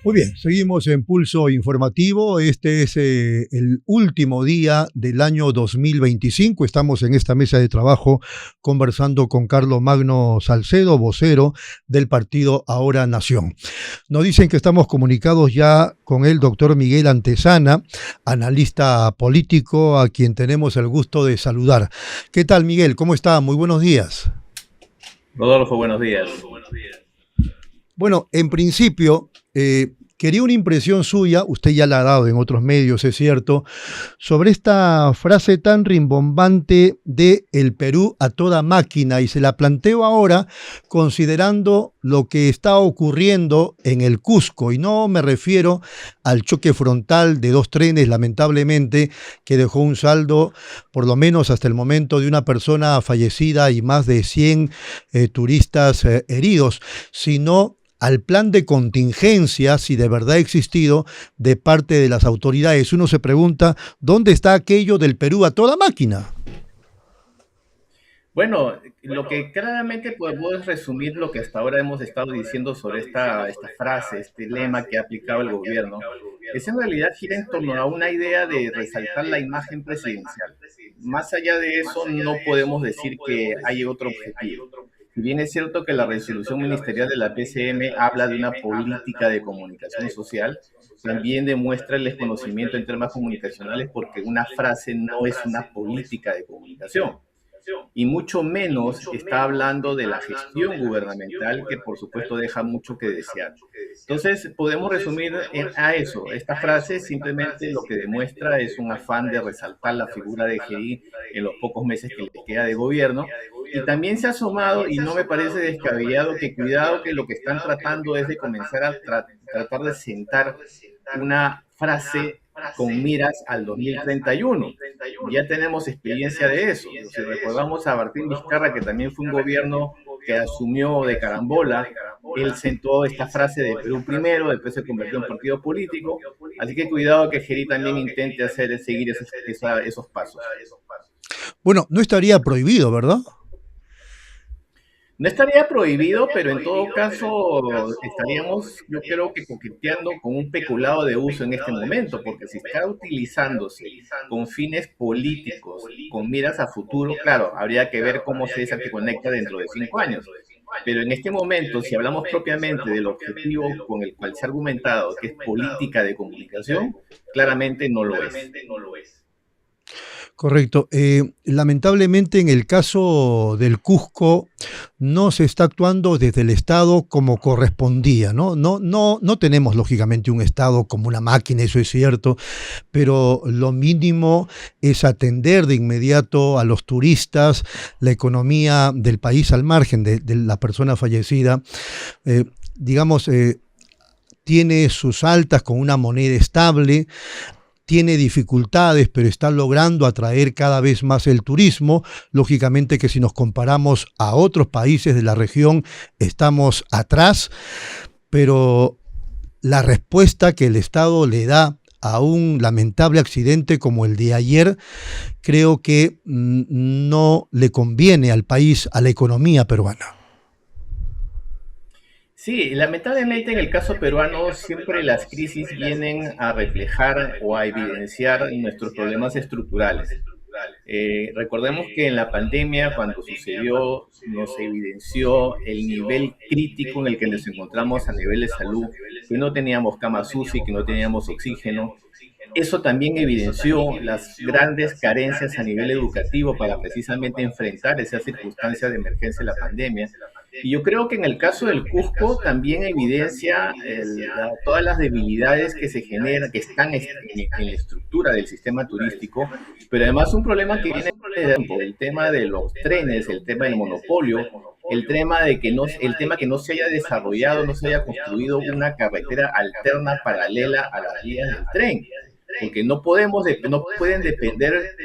Muy bien, seguimos en Pulso Informativo. Este es el último día del año 2025. Estamos en esta mesa de trabajo conversando con Carlos Magno Salcedo, vocero del partido Ahora Nación. Nos dicen que estamos comunicados ya con el doctor Miguel Antezana, analista político, a quien tenemos el gusto de saludar. ¿Qué tal, Miguel? ¿Cómo está? Muy buenos días. Rodolfo, buenos días. Bueno, en principio, quería una impresión suya, usted ya la ha dado en otros medios, es cierto, sobre esta frase tan rimbombante de el Perú a toda máquina, y se la planteo ahora considerando lo que está ocurriendo en el Cusco, y no me refiero al choque frontal de dos trenes, lamentablemente, que dejó un saldo, por lo menos hasta el momento, de una persona fallecida y más de 100 turistas heridos, sino al plan de contingencia, si de verdad ha existido, de parte de las autoridades. Uno se pregunta, ¿dónde está aquello del Perú a toda máquina? Bueno, lo que claramente podemos resumir lo que hasta ahora hemos estado diciendo sobre esta frase, este lema que ha aplicado el gobierno, es en realidad gira en torno a una idea de resaltar la imagen presidencial. Más allá de eso, no podemos decir que hay otro objetivo. Si bien es cierto que la resolución ministerial de la PCM habla de una política de comunicación social, también demuestra el desconocimiento en temas comunicacionales porque una frase no es una política de comunicación y mucho menos está hablando de la gestión gubernamental, que por supuesto deja mucho que desear. Entonces, podemos resumir a eso. Esta frase simplemente lo que demuestra es un afán de resaltar la figura de Geri en los pocos meses que le queda de gobierno. Y también se ha asomado, y no me parece descabellado, que cuidado que lo que están tratando es de comenzar a tratar de sentar una frase con miras al 2031. Ya tenemos experiencia de eso. Si recordamos a Martín Vizcarra, que también fue un gobierno que asumió de carambola, él sentó esta frase de Perú primero, después se convirtió en partido político, así que cuidado que Geri también intente seguir esos pasos. Bueno, no estaría prohibido, ¿verdad? No estaría prohibido, pero en todo caso estaríamos, yo creo que coqueteando con un peculado de uso en este momento, porque si está utilizándose con fines políticos, con miras a futuro, claro, habría que ver cómo se conecta dentro de 5 años. Pero en este momento, si hablamos propiamente del objetivo con el cual se ha argumentado, que es política de comunicación, claramente no lo es. Correcto. Lamentablemente en el caso del Cusco no se está actuando desde el Estado como correspondía, ¿no? No tenemos lógicamente un Estado como una máquina, eso es cierto, pero lo mínimo es atender de inmediato a los turistas, la economía del país al margen de la persona fallecida, eh, digamos, tiene sus altas con una moneda estable, tiene dificultades, pero está logrando atraer cada vez más el turismo. Lógicamente que si nos comparamos a otros países de la región, estamos atrás, pero la respuesta que el Estado le da a un lamentable accidente como el de ayer, creo que no le conviene al país, a la economía peruana. Sí, lamentablemente en el caso peruano siempre las crisis vienen a reflejar o a evidenciar nuestros problemas estructurales. Recordemos que en la pandemia, cuando sucedió, nos evidenció el nivel crítico en el que nos encontramos a nivel de salud, que no teníamos camas UCI, que no teníamos oxígeno. Eso también evidenció las grandes carencias a nivel educativo para precisamente enfrentar esa circunstancia de emergencia de la pandemia. Y yo creo que en el caso del Cusco también evidencia todas las debilidades que se generan, que están en la estructura del sistema turístico, pero además un problema que viene de tiempo, el tema de los trenes, el tema del monopolio, el tema que no se haya desarrollado, no se haya construido una carretera alterna paralela a las vías del tren. Porque no pueden depender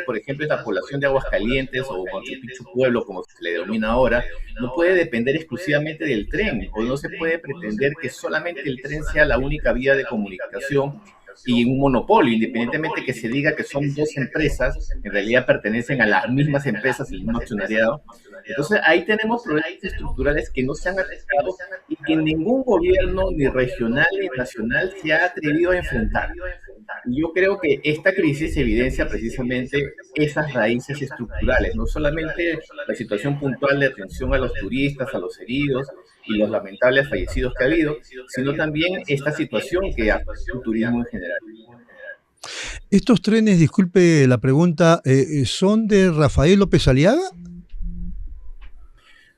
por ejemplo, esta población de Aguascalientes o Machu Picchu Pueblo, como se le denomina ahora, no puede depender exclusivamente del tren, o no se puede pretender que solamente el tren sea la única vía de comunicación, y un monopolio, independientemente que se diga que son dos empresas, en realidad pertenecen a las mismas empresas, el mismo accionariado. Entonces ahí tenemos problemas estructurales que no se han atacado y que ningún gobierno, ni regional ni nacional, se ha atrevido a enfrentar. Yo creo que esta crisis evidencia precisamente esas raíces estructurales, no solamente la situación puntual de atención a los turistas, a los heridos y los lamentables fallecidos que ha habido, sino también esta situación que afecta al turismo en general. Estos trenes, disculpe la pregunta, ¿son de Rafael López Aliaga?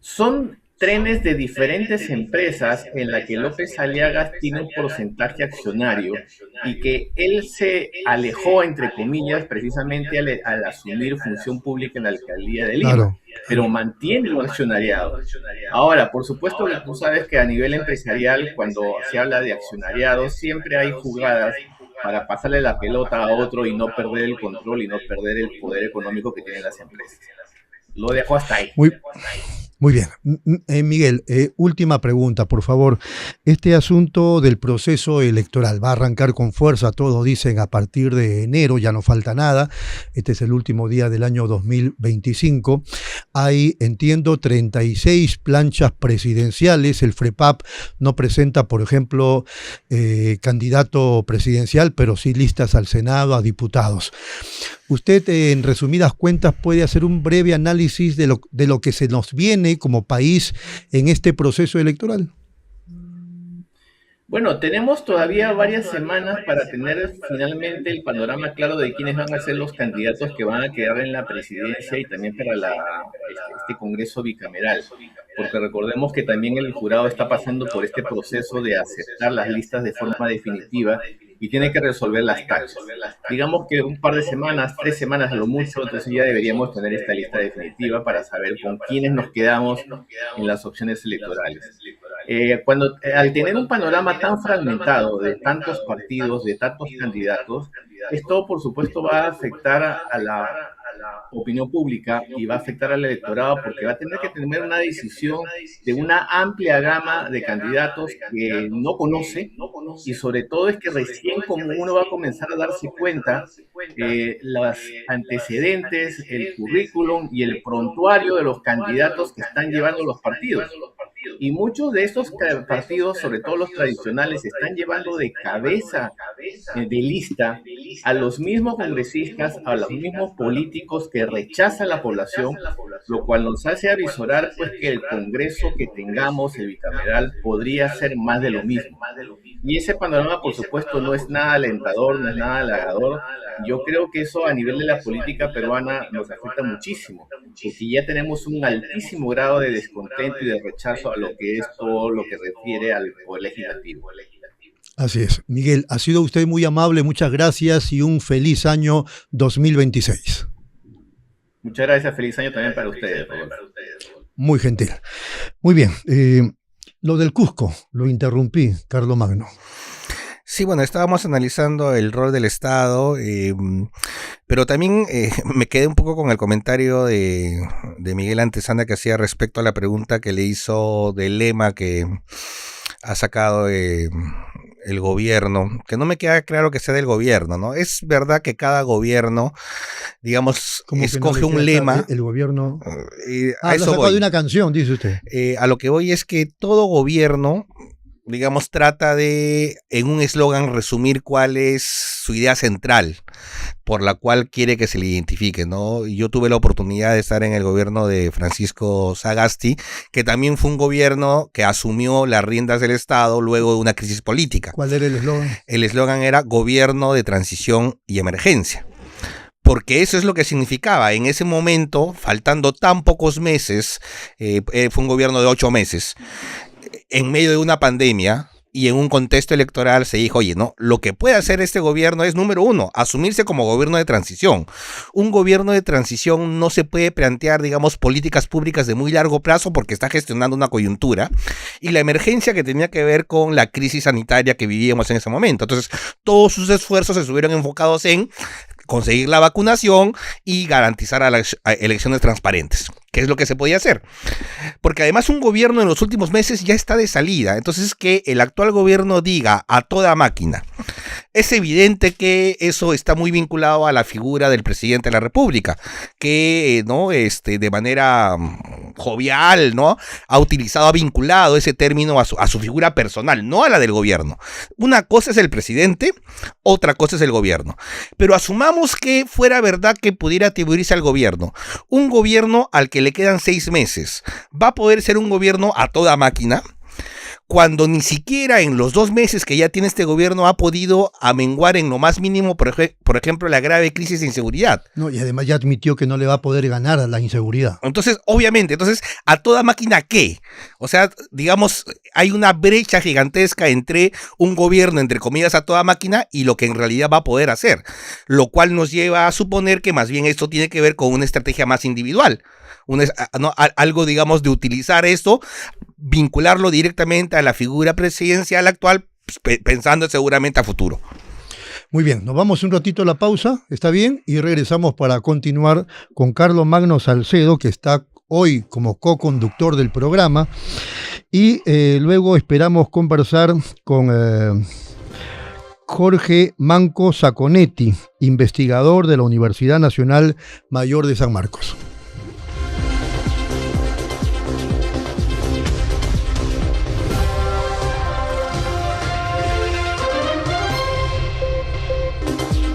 Son trenes de diferentes empresas en la que López Aliaga tiene un porcentaje accionario y que él se alejó, entre comillas, precisamente al asumir función pública en la alcaldía de Lima. Claro. Pero mantiene un accionariado. Ahora, por supuesto que tú sabes que a nivel empresarial, cuando se habla de accionariado, siempre hay jugadas para pasarle la pelota a otro y no perder el control y no perder el poder económico que tienen las empresas. Lo dejo hasta ahí. Muy bien. Miguel, última pregunta, por favor. Este asunto del proceso electoral va a arrancar con fuerza, todos dicen, a partir de enero, ya no falta nada. Este es el último día del año 2025. Hay, entiendo, 36 planchas presidenciales. El FREPAP no presenta, por ejemplo, candidato presidencial, pero sí listas al Senado, a diputados. Usted, en resumidas cuentas, puede hacer un breve análisis de lo que se nos viene como país en este proceso electoral. Bueno, tenemos todavía varias semanas para tener finalmente el panorama claro de quiénes van a ser los candidatos que van a quedar en la presidencia y también para este Congreso bicameral. Porque recordemos que también el jurado está pasando por este proceso de aceptar las listas de forma definitiva y tiene que resolver las taxas. Digamos que un par de semanas, 3 semanas a lo mucho, entonces ya deberíamos tener esta lista definitiva para saber con quiénes nos quedamos en las opciones electorales. Al tener un panorama tan fragmentado de tantos partidos, de tantos candidatos, esto por supuesto va a afectar a la opinión pública y va a afectar al electorado porque va a tener que tener una decisión de una amplia gama de candidatos que no conoce y sobre todo es que recién como uno va a comenzar a darse cuenta los antecedentes, el currículum y el prontuario de los candidatos que están llevando los partidos. Y muchos de estos partidos, sobre todo los tradicionales, están llevando de cabeza de lista a los mismos congresistas, a los mismos políticos que rechaza la población, lo cual nos hace avisorar pues que el Congreso que tengamos, el bicameral, podría ser más de lo mismo. Y ese panorama, por supuesto, no es nada alentador, no es nada halagador. Yo creo que eso a nivel de la política peruana nos afecta muchísimo, porque ya tenemos un altísimo grado de descontento y de rechazo a lo que es todo lo que refiere al poder legislativo. Así es. Miguel, ha sido usted muy amable, muchas gracias y un feliz año 2026. Muchas gracias, feliz año también para ustedes. Muy gentil. Muy bien, lo del Cusco, lo interrumpí, Carlomagno. Sí, bueno, estábamos analizando el rol del Estado, pero también me quedé un poco con el comentario de Miguel Antezana que hacía respecto a la pregunta que le hizo del lema que ha sacado el gobierno, que no me queda claro que sea del gobierno, ¿no? Es verdad que cada gobierno, digamos, escoge un lema. El gobierno... a eso lo sacó de una canción, dice usted. A lo que voy es que todo gobierno, digamos, trata de, en un eslogan, resumir cuál es su idea central por la cual quiere que se le identifique, ¿no? Yo tuve la oportunidad de estar en el gobierno de Francisco Sagasti, que también fue un gobierno que asumió las riendas del Estado luego de una crisis política. ¿Cuál era el eslogan? El eslogan era Gobierno de Transición y Emergencia. Porque eso es lo que significaba. En ese momento, faltando tan pocos meses, fue un gobierno de 8 meses, en medio de una pandemia y en un contexto electoral se dijo, oye, no, lo que puede hacer este gobierno es, número 1, asumirse como gobierno de transición. Un gobierno de transición no se puede plantear, digamos, políticas públicas de muy largo plazo porque está gestionando una coyuntura y la emergencia que tenía que ver con la crisis sanitaria que vivíamos en ese momento. Entonces, todos sus esfuerzos se estuvieron enfocados en conseguir la vacunación y garantizar a las elecciones transparentes, que es lo que se podía hacer. Porque además un gobierno en los últimos meses ya está de salida. Entonces que el actual gobierno diga a toda máquina, es evidente que eso está muy vinculado a la figura del presidente de la República, que ¿no? De manera jovial, ¿no? Ha vinculado ese término a su figura personal, no a la del gobierno. Una cosa es el presidente, otra cosa es el gobierno. Pero asumamos que fuera verdad que pudiera atribuirse al gobierno. Un gobierno al que le quedan 6 meses, ¿va a poder ser un gobierno a toda máquina? Cuando ni siquiera en los 2 meses que ya tiene este gobierno ha podido amenguar en lo más mínimo, por ejemplo, la grave crisis de inseguridad. No, y además ya admitió que no le va a poder ganar a la inseguridad. Entonces, obviamente, ¿a toda máquina qué? O sea, digamos, hay una brecha gigantesca entre un gobierno, entre comillas, a toda máquina y lo que en realidad va a poder hacer. Lo cual nos lleva a suponer que más bien esto tiene que ver con una estrategia más individual. Algo, digamos, de utilizar esto, vincularlo directamente a la figura presidencial actual, pensando seguramente a futuro. Muy bien, nos vamos un ratito a la pausa, ¿está bien? Y regresamos para continuar con Carlos Magno Salcedo, que está hoy como co-conductor del programa, y luego esperamos conversar con Jorge Manco Saconetti, investigador de la Universidad Nacional Mayor de San Marcos.